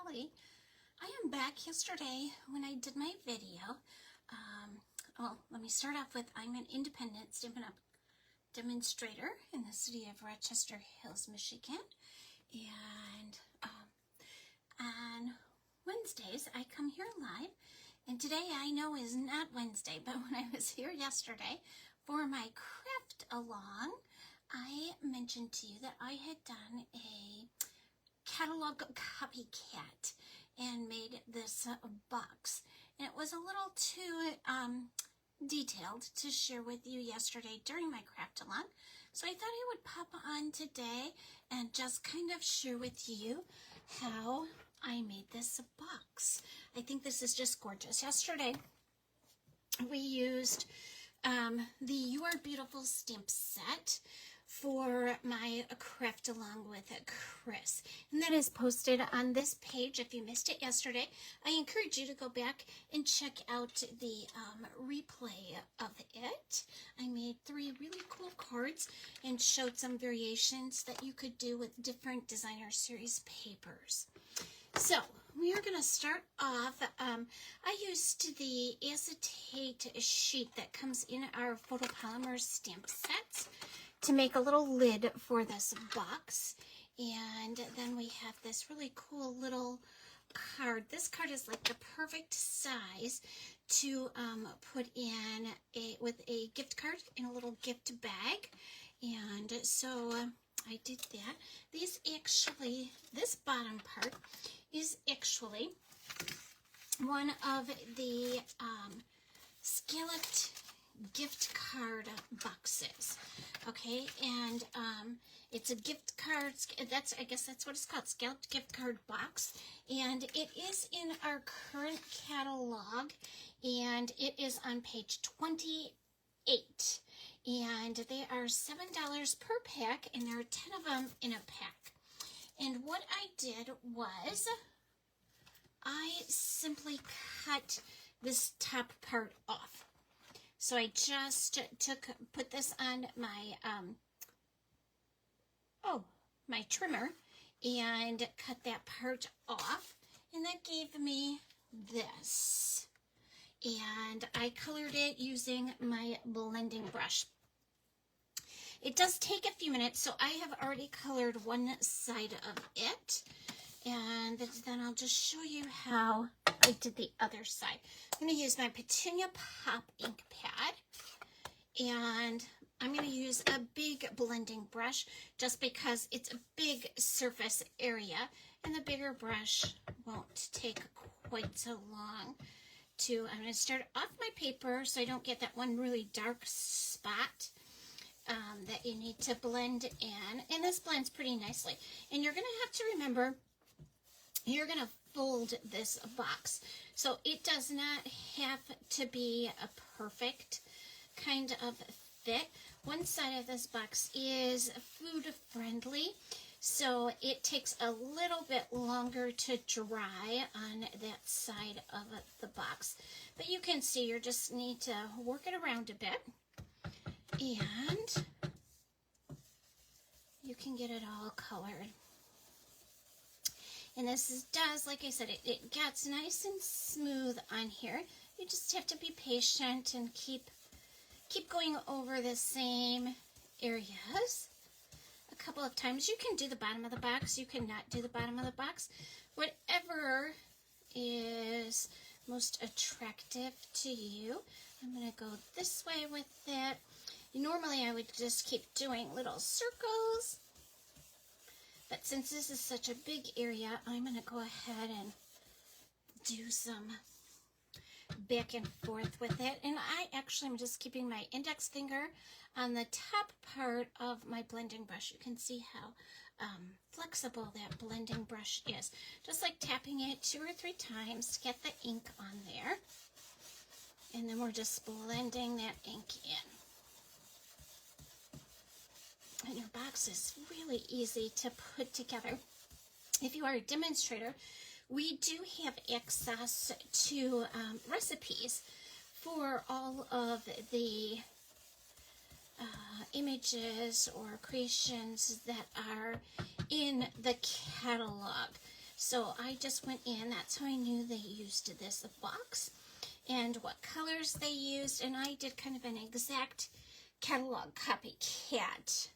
Holly. I am back yesterday when I did my video. Well, let me start off with I'm an independent Stampin' Up! Demonstrator in the city of Rochester Hills, Michigan. And on Wednesdays, I come here live. And today I know is not Wednesday, but when I was here yesterday for my craft along, I mentioned to you that I had done a catalog copycat and made this box. And it was a little too detailed to share with you yesterday during my craft along. So I thought I would pop on today and just kind of share with you how I made this box. I think this is just gorgeous. Yesterday we used the You Are Beautiful stamp set for my craft along with Chris, and that is posted on this page. If you missed it yesterday, I encourage you to go back and check out the replay of it. I made 3 really cool cards and showed some variations that you could do with different designer series papers. So we are going to start off. I used the acetate sheet that comes in our photopolymer stamp sets to make a little lid for this box. And then we have this really cool little card. This card is like the perfect size to put in with a gift card in a little gift bag. And so I did that. This bottom part is actually one of the Scalloped gift card boxes. Okay, and it's a gift card, I guess that's what it's called, Scalloped gift card box, and it is in our current catalog, and it is on page 28, and they are $7 per pack, and there are 10 of them in a pack. And what I did was I simply cut this top part off. So I just put this on my my trimmer and cut that part off, and that gave me this. And I colored it using my blending brush. It does take a few minutes, so I have already colored one side of it, and then I'll just show you how I did the other side. I'm going to use my Petunia Pop ink pad, and I'm going to use a big blending brush just because it's a big surface area, and the bigger brush won't take quite so long I'm going to start off my paper so I don't get that one really dark spot that you need to blend in, and this blends pretty nicely. And you're going to have to remember, you're going to fold this box, so it does not have to be a perfect kind of fit. One side of this box is food friendly, so it takes a little bit longer to dry on that side of the box, but you can see you just need to work it around a bit, and you can get it all colored. And this does, like I said, it gets nice and smooth on here. You just have to be patient and keep going over the same areas a couple of times. You can do the bottom of the box. You cannot do the bottom of the box. Whatever is most attractive to you. I'm going to go this way with it. Normally I would just keep doing little circles, but since this is such a big area, I'm going to go ahead and do some back and forth with it. And I actually am just keeping my index finger on the top part of my blending brush. You can see how flexible that blending brush is. Just like tapping it 2 or 3 times to get the ink on there. And then we're just blending that ink in. And your box is really easy to put together. If you are a demonstrator, we do have access to recipes for all of the images or creations that are in the catalog. So I just went in, that's how I knew they used this box and what colors they used, and I did kind of an exact catalog copycat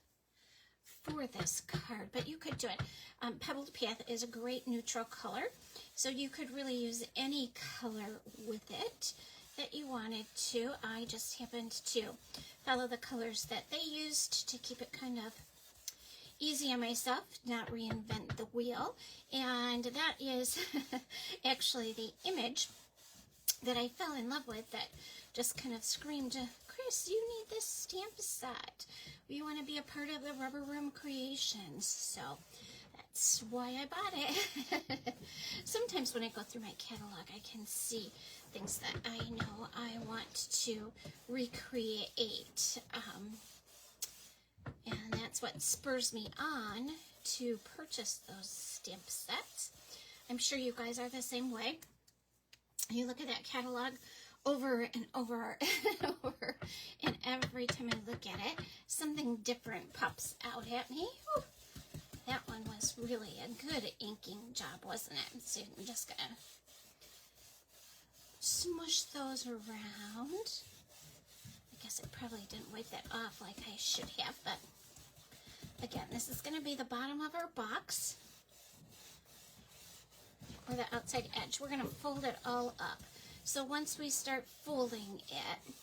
for this card, but you could do it. Pebbled Path is a great neutral color, so you could really use any color with it that you wanted to. I just happened to follow the colors that they used to keep it kind of easy on myself, not reinvent the wheel. And that is actually the image that I fell in love with that just kind of screamed, Chris, you need this stamp set. We want to be a part of the Rubber Room Creations. So that's why I bought it. Sometimes when I go through my catalog, I can see things that I know I want to recreate. And that's what spurs me on to purchase those stamp sets. I'm sure you guys are the same way. You look at that catalog over and over and over, and every time I look at it, something different pops out at me. Whew. That one was really a good inking job, wasn't it? So I'm just going to smush those around. I guess I probably didn't wipe that off like I should have, but again, this is going to be the bottom of our box, or the outside edge. We're going to fold it all up. So once we start folding it,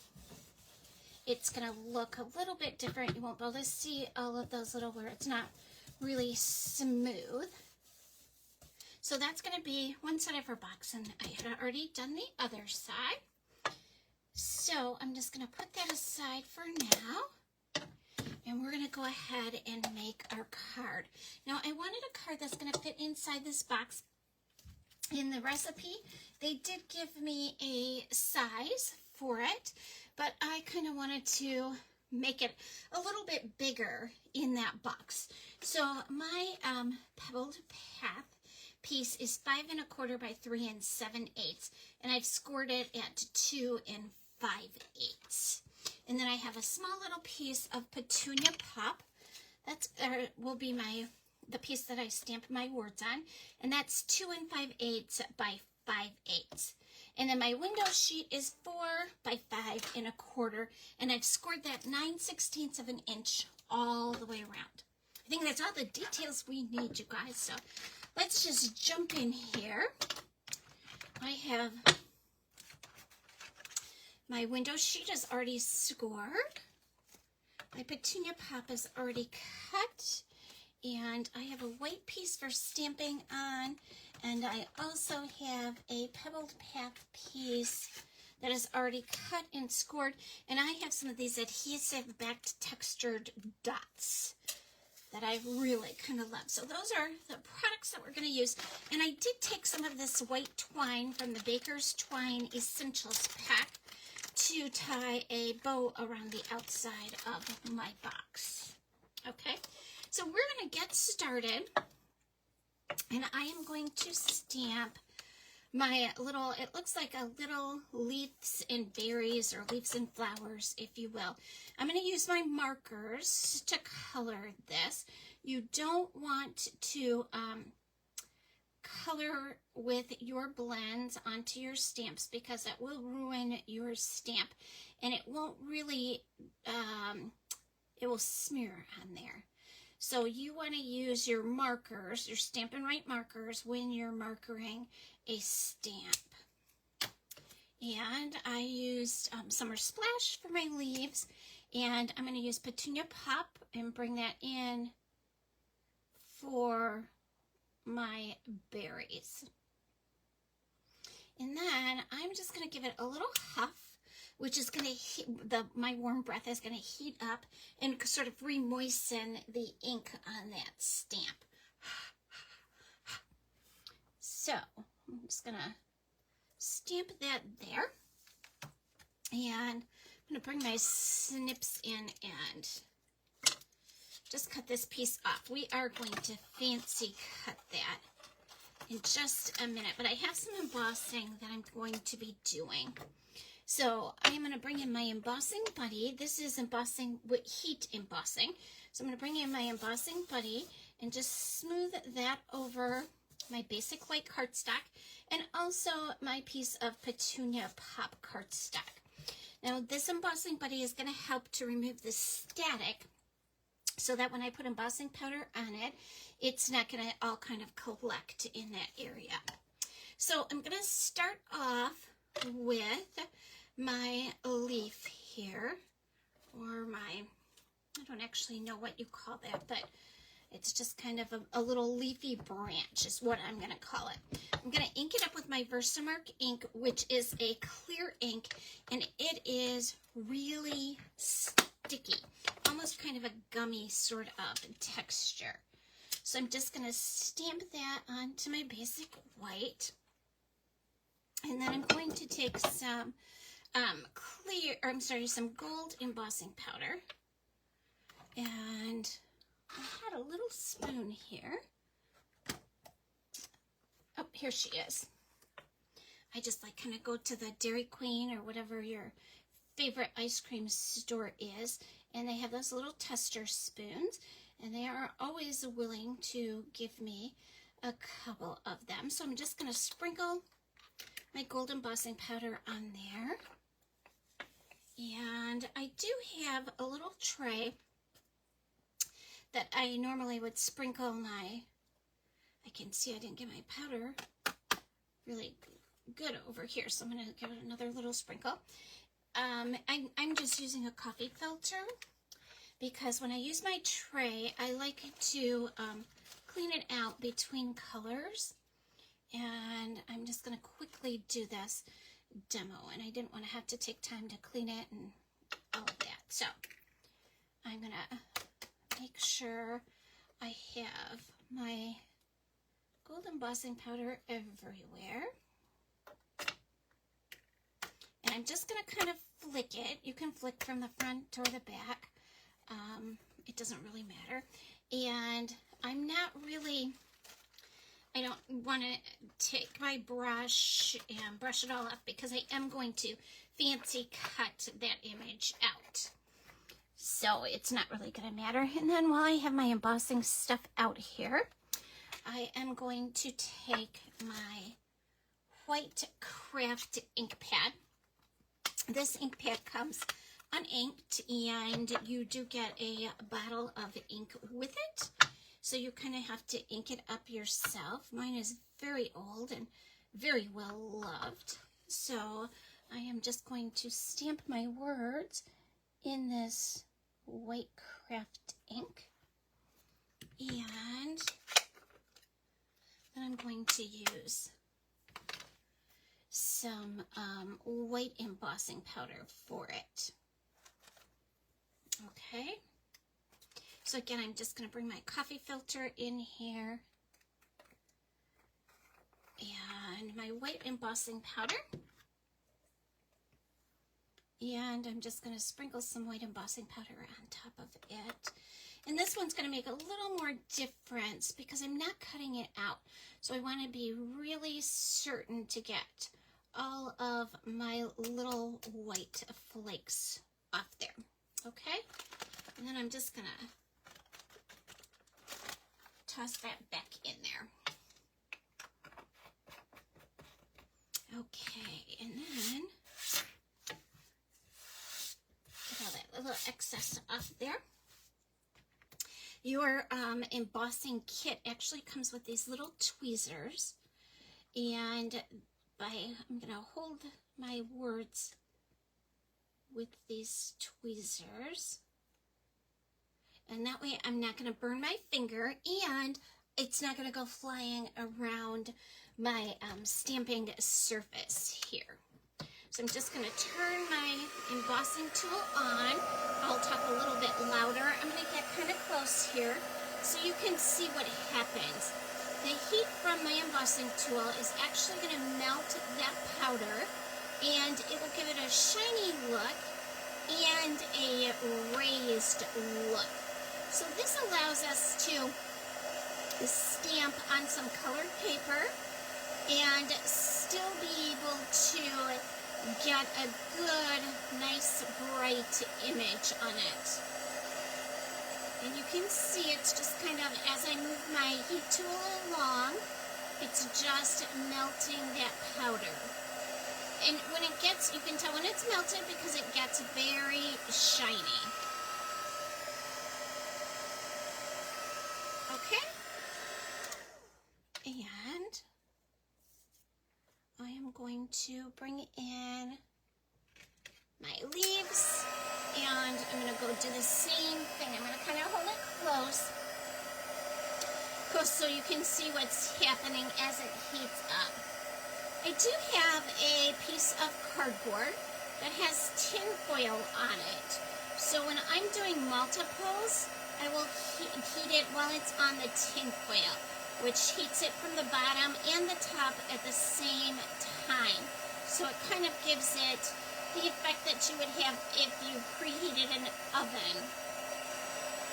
it's going to look a little bit different. You won't be able to see all of those little where it's not really smooth. So that's going to be one side of our box, and I had already done the other side. So I'm just going to put that aside for now, and we're going to go ahead and make our card. Now I wanted a card that's going to fit inside this box. In the recipe, they did give me a size for it, but I kind of wanted to make it a little bit bigger in that box. So my Pebbled Path piece is 5 1/4 by 3 7/8, and I've scored it at 2 5/8. And then I have a small little piece of Petunia Pop. That's will be the piece that I stamp my words on, and that's 2 5/8 by 5/8. And then my window sheet is 4 by 5 1/4, and I've scored that 9/16 of an inch all the way around. I think that's all the details we need, you guys. So let's just jump in here. I have my window sheet is already scored. My Petunia Pop is already cut. And I have a white piece for stamping on, and I also have a Pebbled Path piece that is already cut and scored, and I have some of these adhesive backed textured dots that I really kind of love. So those are the products that we're going to use, and I did take some of this white twine from the Baker's Twine Essentials pack to tie a bow around the outside of my box. Okay? So we're going to get started, and I am going to stamp my little, it looks like a little leaves and berries, or leaves and flowers, if you will. I'm going to use my markers to color this. You don't want to color with your blends onto your stamps, because that will ruin your stamp, and it won't really, it will smear on there. So you want to use your markers, your Stampin' Right markers, when you're markering a stamp. And I used Summer Splash for my leaves, and I'm going to use Petunia Pop and bring that in for my berries. And then I'm just going to give it a little huff, which is going to, my warm breath is going to heat up and sort of re-moisten the ink on that stamp. So I'm just going to stamp that there. And I'm going to bring my snips in and just cut this piece off. We are going to fancy cut that in just a minute, but I have some embossing that I'm going to be doing. So I am going to bring in my embossing buddy. This is embossing with heat embossing. So I'm going to bring in my embossing buddy and just smooth that over my basic white cardstock, and also my piece of Petunia Pop cardstock. Now this embossing buddy is going to help to remove the static so that when I put embossing powder on it, it's not going to all kind of collect in that area. So I'm going to start off with my leaf here, or my, I don't actually know what you call that, but it's just kind of a little leafy branch is what I'm going to call it. I'm going to ink it up with my Versamark ink, which is a clear ink, and it is really sticky, almost kind of a gummy sort of texture. So I'm just going to stamp that onto my basic white, and then I'm going to take some some gold embossing powder, and I had a little spoon here. Oh, here she is. I just like kind of go to the Dairy Queen or whatever your favorite ice cream store is, and they have those little tester spoons, and they are always willing to give me a couple of them. So I'm just going to sprinkle my gold embossing powder on there. And I do have a little tray that I normally would sprinkle my, I can see I didn't get my powder really good over here, so I'm going to give it another little sprinkle. I'm just using a coffee filter because when I use my tray, I like to clean it out between colors, and I'm just going to quickly do this demo, and I didn't want to have to take time to clean it and all of that. So I'm going to make sure I have my gold embossing powder everywhere. And I'm just going to kind of flick it. You can flick from the front or the back. It doesn't really matter. And I'm not really, I don't want to take my brush and brush it all up because I am going to fancy cut that image out. So it's not really going to matter. And then while I have my embossing stuff out here, I am going to take my white craft ink pad. This ink pad comes uninked, and you do get a bottle of ink with it. So you kind of have to ink it up yourself. Mine is very old and very well loved. So I am just going to stamp my words in this white craft ink. And then I'm going to use some white embossing powder for it. Okay. So again, I'm just going to bring my coffee filter in here and my white embossing powder. And I'm just going to sprinkle some white embossing powder on top of it. And this one's going to make a little more difference because I'm not cutting it out. So I want to be really certain to get all of my little white flakes off there. Okay? And then I'm just going to toss that back in there. Okay, and then get all that little excess off there. Your embossing kit actually comes with these little tweezers, and I'm going to hold my words with these tweezers, and that way I'm not going to burn my finger, and it's not going to go flying around my stamping surface here. So I'm just going to turn my embossing tool on. I'll talk a little bit louder. I'm going to get kind of close here so you can see what happens. The heat from my embossing tool is actually going to melt that powder, and it will give it a shiny look and a raised look. So this allows us to stamp on some colored paper and still be able to get a good, nice, bright image on it. And you can see it's just kind of, as I move my heat tool along, It's just melting that powder. And when it gets, you can tell when it's melted because it gets very shiny. Okay? And I am going to bring in my leaves, and I'm going to go do the same thing. I'm going to kind of hold it close so you can see what's happening as it heats up. I do have a piece of cardboard that has tin foil on it. So when I'm doing multiples, I will heat it while it's on the tin foil, which heats it from the bottom and the top at the same time. So it kind of gives it the effect that you would have if you preheated an oven.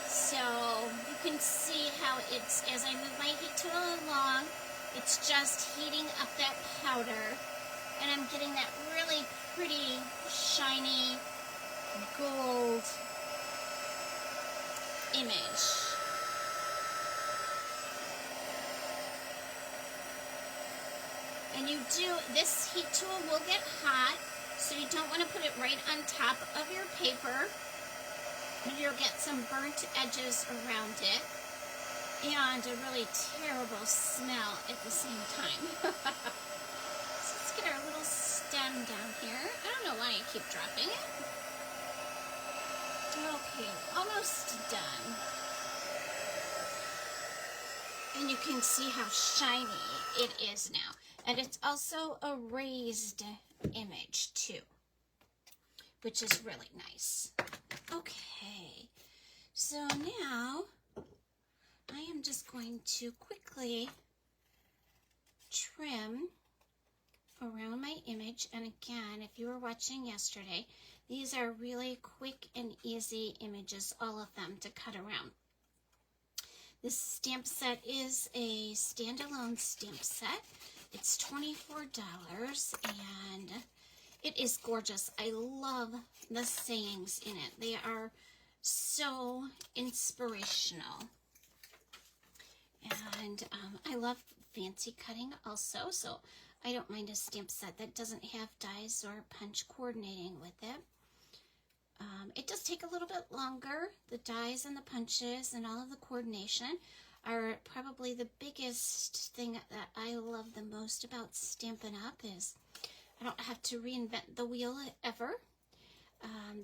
So you can see how it's, as I move my heat tool along, it's just heating up that powder, and I'm getting that really pretty, shiny, gold image. And you do, this heat tool will get hot, so you don't want to put it right on top of your paper. You'll get some burnt edges around it and a really terrible smell at the same time. So let's get our little stem down here. I don't know why I keep dropping it. Okay, almost done. And you can see how shiny it is now. And it's also a raised image too, which is really nice. Okay, so now I am just going to quickly trim around my image. And again, if you were watching yesterday, these are really quick and easy images, all of them, to cut around. This stamp set is a standalone stamp set. It's $24 and it is gorgeous. I love the sayings in it. They are so inspirational. And I love fancy cutting also, so I don't mind a stamp set that doesn't have dies or punch coordinating with it. It does take a little bit longer. The dies and the punches and all of the coordination are probably the biggest thing that I love the most about Stampin' Up! Is I don't have to reinvent the wheel ever.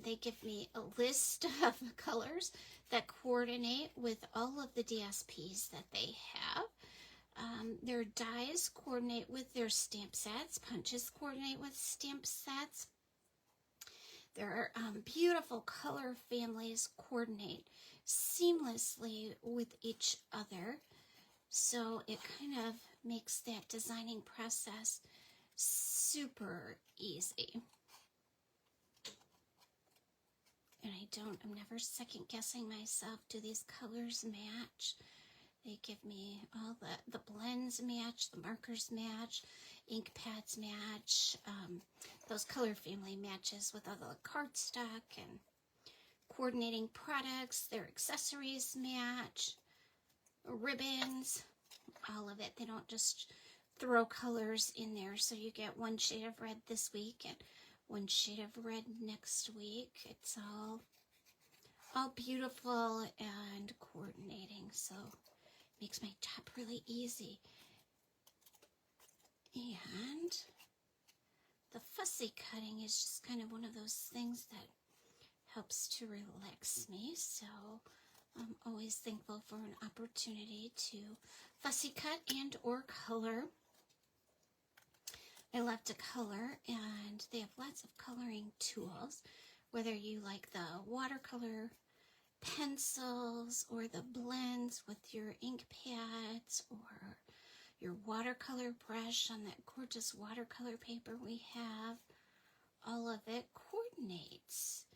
They give me a list of colors that coordinate with all of the DSPs that they have. Their dies coordinate with their stamp sets. Punches coordinate with stamp sets. Their beautiful color families coordinate seamlessly with each other. So it kind of makes that designing process super easy. And I'm never second guessing myself. Do these colors match? They give me all the blends match, the markers match, ink pads match, those color family matches with all the cardstock and coordinating products, their accessories match, ribbons, all of it. They don't just throw colors in there so you get one shade of red this week and one shade of red next week. It's all beautiful and coordinating, so it makes my job really easy. And the fussy cutting is just kind of one of those things that helps to relax me, so I'm always thankful for an opportunity to fussy cut and or color. I love to color, and they have lots of coloring tools, whether you like the watercolor pencils or the blends with your ink pads or your watercolor brush on that gorgeous watercolor paper we have. All of it coordinates.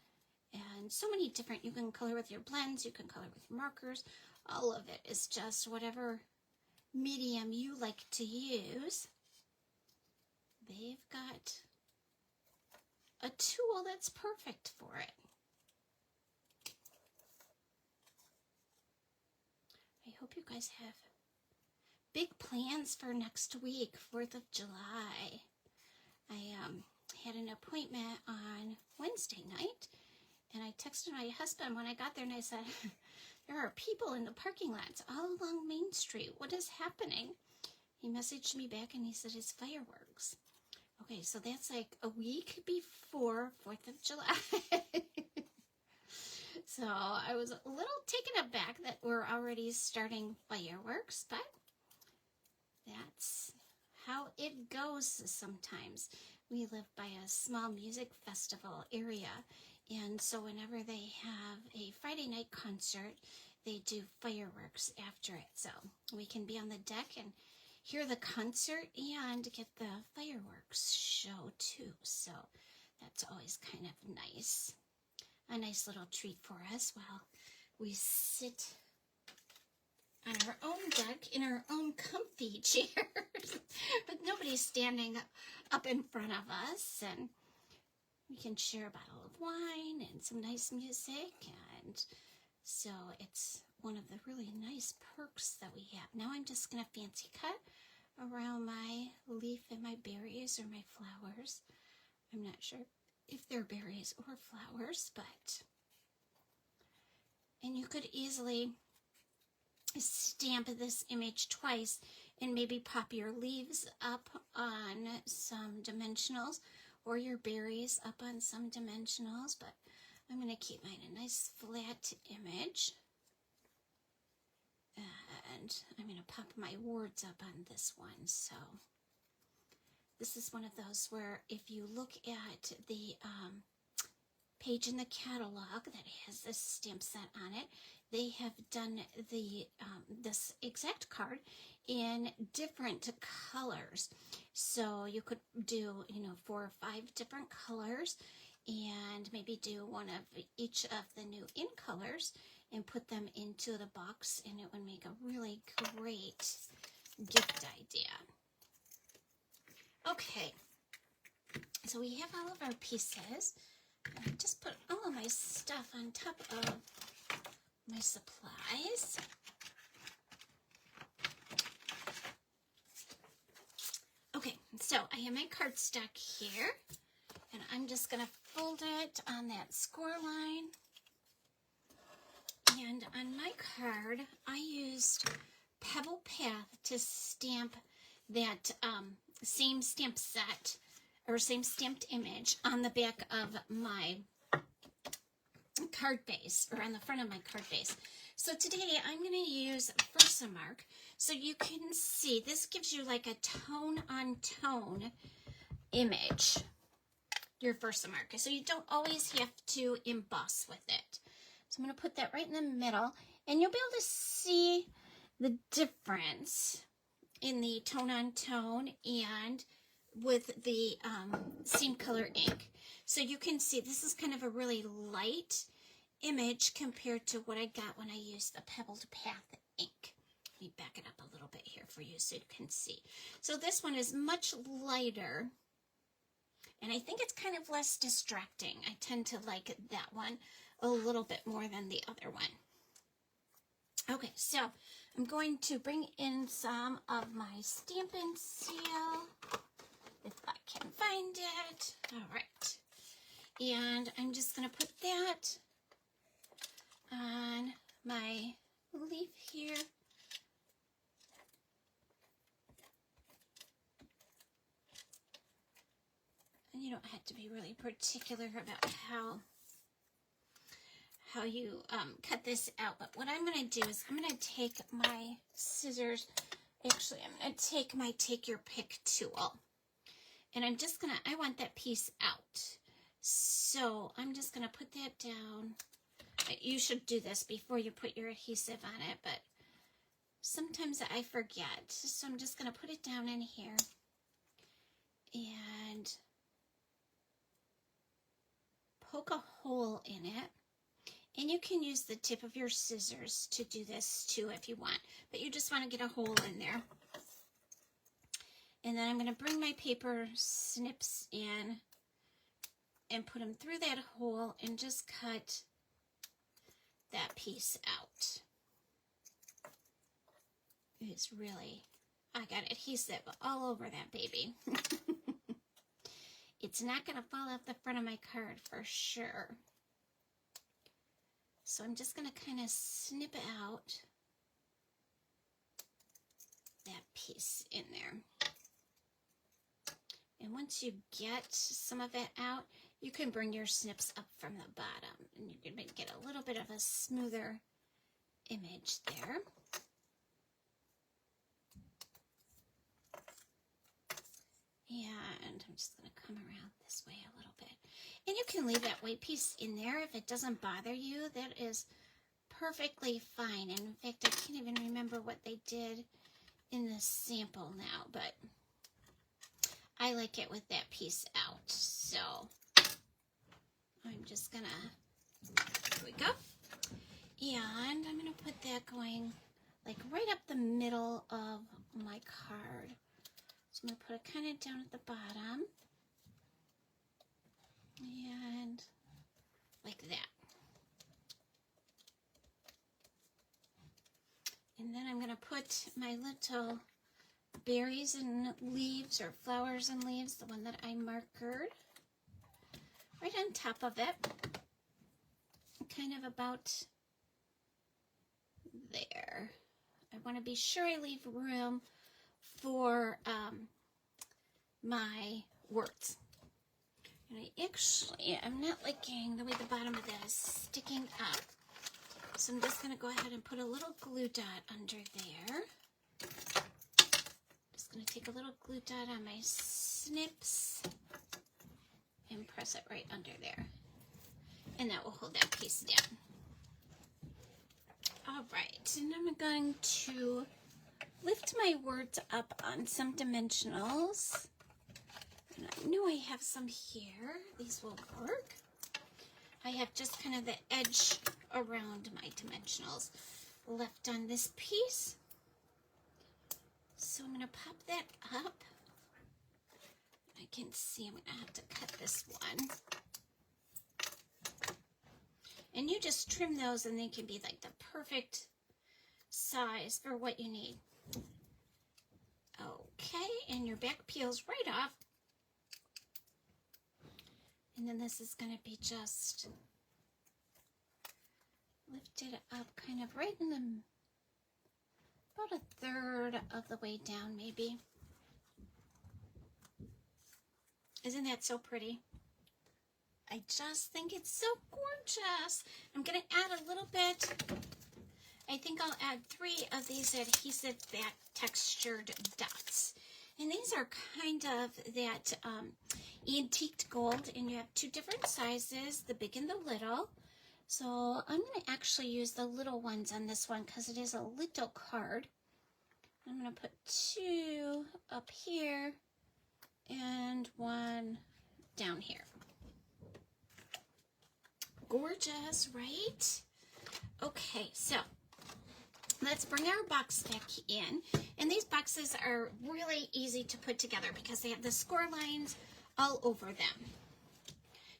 And so many different, you can color with your blends, you can color with your markers. All of it is just whatever medium you like to use. They've got a tool that's perfect for it. I hope you guys have big plans for next week, 4th of July. I had an appointment on Wednesday night, and I texted my husband when I got there, and I said, there are people in the parking lots all along Main Street. What is happening? He messaged me back, and he said it's fireworks. Okay, so that's like a week before 4th of July. So I was a little taken aback that we're already starting fireworks, but that's how it goes sometimes. We live by a small music festival area, and so whenever they have a Friday night concert, they do fireworks after it. So we can be on the deck and hear the concert and get the fireworks show too. So that's always kind of nice. A nice little treat for us while we sit on our own deck in our own comfy chairs, but nobody's standing up in front of us, and we can share a bottle of wine and some nice music, and so it's one of the really nice perks that we have. Now I'm just going to fancy cut around my leaf and my berries or my flowers. I'm not sure if they're berries or flowers, but, and you could easily stamp this image twice and maybe pop your leaves up on some dimensionals or your berries up on some dimensionals, but I'm going to keep mine a nice flat image, and I'm going to pop my words up on this one. So this is one of those where if you look at the page in the catalog that has this stamp set on it, they have done the this exact card in different colors. So you could do, 4 or 5 different colors, and maybe do one of each of the new in colors and put them into the box, and it would make a really great gift idea. Okay, so we have all of our pieces. I just put all of my stuff on top of my supplies. Okay, so I have my cardstock here, and I'm just going to fold it on that score line. And on my card, I used Pebble Path to stamp that same stamp set, or same stamped image on the back of my card base, or on the front of my card base. So today I'm going to use Versamark. So you can see, this gives you like a tone-on-tone image, your Versamark. So you don't always have to emboss with it. So I'm going to put that right in the middle, and you'll be able to see the difference in the tone-on-tone and with the same color ink. So you can see this is kind of a really light image compared to what I got when I used the Pebbled Path ink. Let me back it up a little bit here for you so you can see. So this one is much lighter, and I think it's kind of less distracting. I tend to like that one a little bit more than the other one. Okay, so I'm going to bring in some of my Stampin' Seal, if I can find it. All right. And I'm just going to put that on my leaf here. And you don't have to be really particular about how you cut this out, but what I'm going to do is I'm going to take my scissors. Actually, I'm going to take my Take Your Pick tool, and I'm just going to, I want that piece out. So I'm just going to put that down. You should do this before you put your adhesive on it, but sometimes I forget. So I'm just going to put it down in here and poke a hole in it. And you can use the tip of your scissors to do this too if you want, but you just want to get a hole in there. And then I'm going to bring my paper snips in and put them through that hole and just cut that piece out. It's really I got adhesive all over that baby. It's not going to fall off the front of my card for sure. So I'm just going to kind of snip out that piece in there. And once you get some of it out, you can bring your snips up from the bottom and you can get a little bit of a smoother image there. And I'm just going to come around this way a little bit. And you can leave that white piece in there if it doesn't bother you. That is perfectly fine. And in fact, I can't even remember what they did in the sample now, but I like it with that piece out. So I'm just going to, here we go. And I'm going to put that going like right up the middle of my card. So I'm going to put it kind of down at the bottom. And like that. And then I'm going to put my little berries and leaves, or flowers and leaves, the one that I markered, right on top of it. Kind of about there. I want to be sure I leave room for my words. And I'm not liking the way the bottom of that is sticking up. So I'm just going to go ahead and put a little glue dot under there. Just going to take a little glue dot on my snips and press it right under there. And that will hold that piece down. All right, and I'm going to lift my words up on some dimensionals. And I know I have some here. These will work. I have just kind of the edge around my dimensionals left on this piece. So I'm going to pop that up. I can see I'm going to have to cut this one. And you just trim those and they can be like the perfect size for what you need. Okay, and your back peels right off. And then this is going to be just lifted up kind of right in the, about a third of the way down maybe. Isn't that so pretty? I just think it's so gorgeous. I'm going to add a little bit. I think I'll add 3 of these adhesive back textured dots. And these are kind of that antiqued gold, and you have 2 different sizes, the big and the little. So I'm going to actually use the little ones on this one because it is a little card. I'm going to put 2 up here and 1 down here. Gorgeous, right? Okay, so let's bring our box back in. And these boxes are really easy to put together because they have the score lines all over them.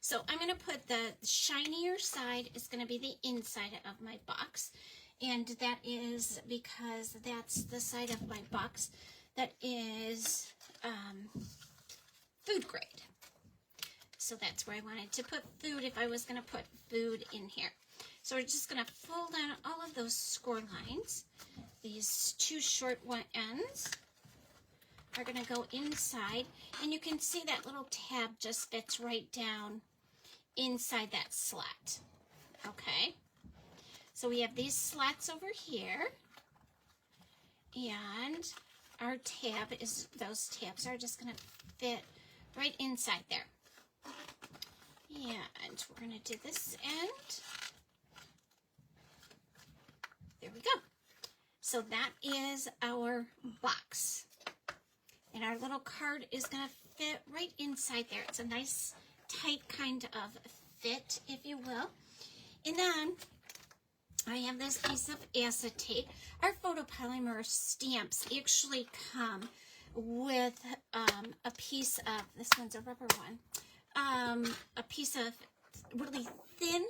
So I'm going to put the shinier side is going to be the inside of my box. And that is because that's the side of my box that is food grade. So that's where I wanted to put food if I was going to put food in here. So we're just going to fold down all of those score lines. These 2 short ends are going to go inside. And you can see that little tab just fits right down inside that slat. Okay. So we have these slats over here. And our tab is, those tabs are just going to fit right inside there. And we're going to do this end. There we go. So that is our box. And our little card is going to fit right inside there. It's a nice, tight kind of fit, if you will. And then I have this piece of acetate. Our photopolymer stamps actually come with a piece of, this one's a rubber one, a piece of really thin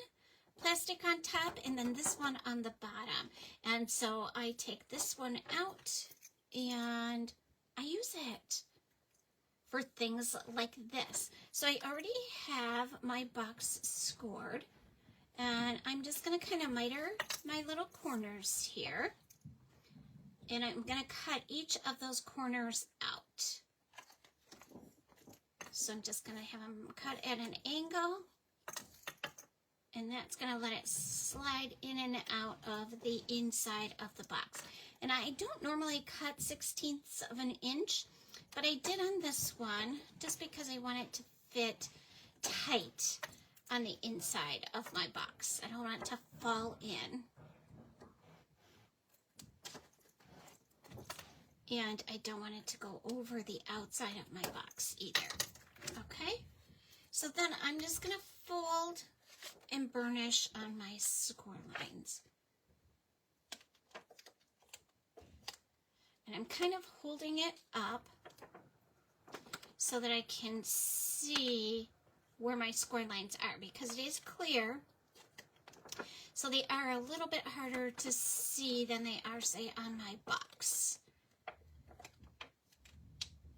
plastic on top, and then this one on the bottom. And so I take this one out and I use it for things like this. So I already have my box scored, and I'm just going to kind of miter my little corners here, and I'm going to cut each of those corners out. So I'm just going to have them cut at an angle, and that's going to let it slide in and out of the inside of the box. And I don't normally cut 1/16 of an inch, but I did on this one just because I want it to fit tight on the inside of my box. I don't want it to fall in. And I don't want it to go over the outside of my box either. Okay? So then I'm just going to fold and burnish on my score lines. And I'm kind of holding it up so that I can see where my score lines are, because it is clear. So they are a little bit harder to see than they are, say, on my box.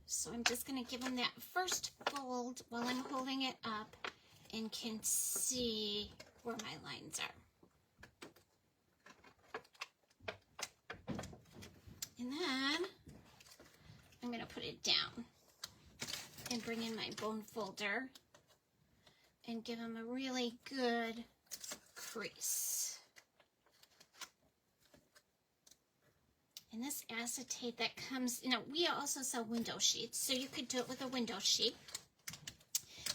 So I'm just going to give them that first fold while I'm holding it up and can see where my lines are. And then I'm going to put it down and bring in my bone folder and give them a really good crease. And this acetate that comes, we also sell window sheets, so you could do it with a window sheet,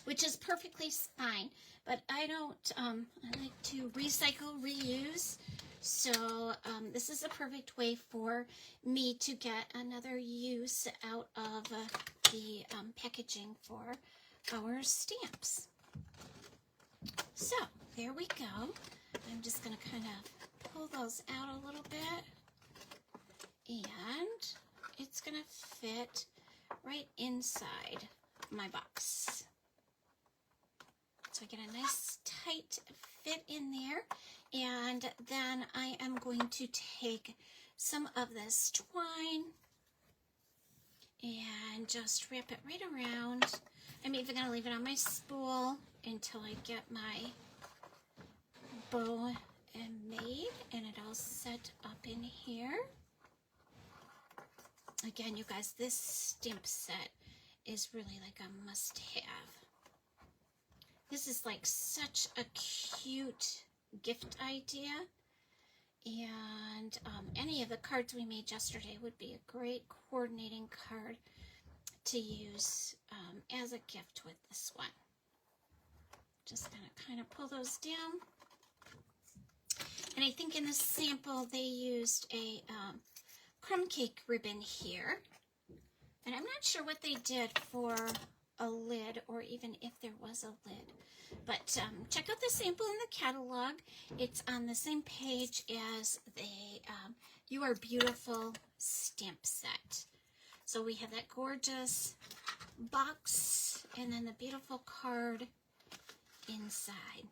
which is perfectly fine, but I don't, I like to recycle, reuse, so this is a perfect way for me to get another use out of the packaging for our stamps. So there we go. I'm just going to kind of pull those out a little bit, and it's going to fit right inside my box. So I get a nice tight fit in there, and then I am going to take some of this twine and just wrap it right around. I'm even going to leave it on my spool until I get my bow made and it all set up in here. Again, you guys, this stamp set is really like a must-have. This is like such a cute gift idea, and any of the cards we made yesterday would be a great coordinating card to use as a gift with this one. Just gonna kind of pull those down, and I think in the sample they used a crumb cake ribbon here, and I'm not sure what they did for a lid, or even if there was a lid, but check out the sample in the catalog. It's on the same page as the You Are Beautiful stamp set. So we have that gorgeous box and then the beautiful card inside.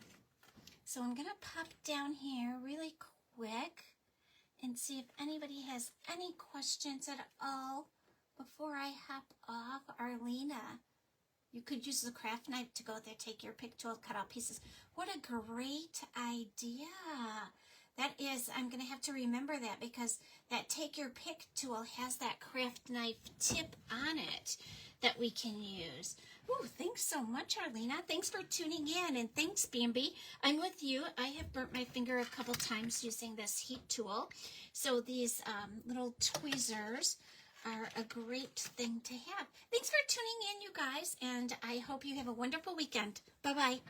So I'm gonna pop down here really quick and see if anybody has any questions at all before I hop off. Arlena, you could use the craft knife to go there, take your pick tool, cut out pieces. What a great idea. That is, I'm going to have to remember that, because that take your pick tool has that craft knife tip on it that we can use. Ooh, thanks so much, Arlena. Thanks for tuning in, and thanks, Bambi. I'm with you. I have burnt my finger a couple times using this heat tool, so these little tweezers are a great thing to have. Thanks for tuning in, you guys, and I hope you have a wonderful weekend. Bye-bye.